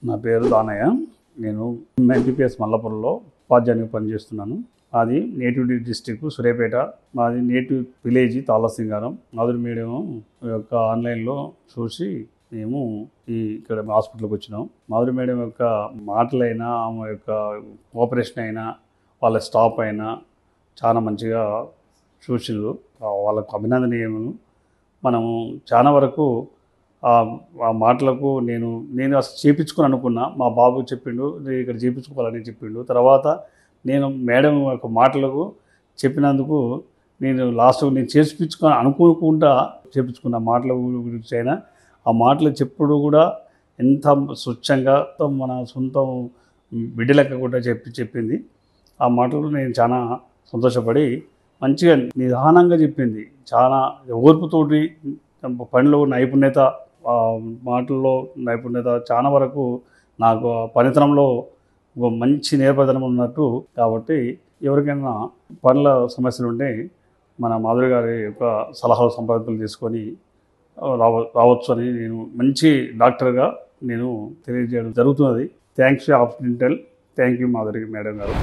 నా పేరు దానయ్య. నేను ఎంపీపీఎస్ మల్లపురంలో ఉపాధ్యాయునిగా పనిచేస్తున్నాను. అది నేటివ్ డిస్ట్రిక్ట్ సూర్యాపేట. మాది నేటివ్ విలేజ్ తాళ్ళసింగారం. మాధురి మేడం యొక్క ఆన్లైన్లో చూసి మేము ఇక్కడ హాస్పిటల్కి వచ్చినాం. మాధురి మేడం యొక్క మాటలైనా, ఆమె యొక్క కోఆపరేషన్ అయినా, వాళ్ళ స్టాఫ్ అయినా చాలా మంచిగా చూసిరు. వాళ్ళకు అభినందనీయములు. మనము చాలా వరకు ఆ మాటలకు నేను అసలు చేయించుకొని అనుకున్నా. మా బాబు చెప్పిండు, ఇక్కడ చేయించుకోవాలని చెప్పిండు. తర్వాత నేను మేడం యొక్క మాటలకు చెప్పినందుకు నేను చేయించుకొని అనుకోకుండా చేయించుకున్న మాటల గురించి అయినా, ఆ మాటలు చెప్పుడు కూడా ఎంత స్వచ్ఛంగా మన సొంతం బిడ్డ లెక్క కూడా చెప్పింది. ఆ మాటలు నేను చాలా సంతోషపడి మంచిగా నిదానంగా చెప్పింది. చాలా ఓర్పుతోటి పనిలో నైపుణ్యత, మాటల్లో నైపుణ్యత చాలా వరకు నాకు పనితనంలో మంచి నేర్పదనం ఉన్నట్టు. కాబట్టి ఎవరికైనా పనుల సమస్యలు ఉంటే మన మాధురి గారి యొక్క సలహాలు సంప్రదింపులు తీసుకొని రావచ్చు అని నేను మంచి డాక్టర్గా నేను తెలియజేయడం జరుగుతున్నది. Thanks hospital. Thank you Madhuri madam గారు.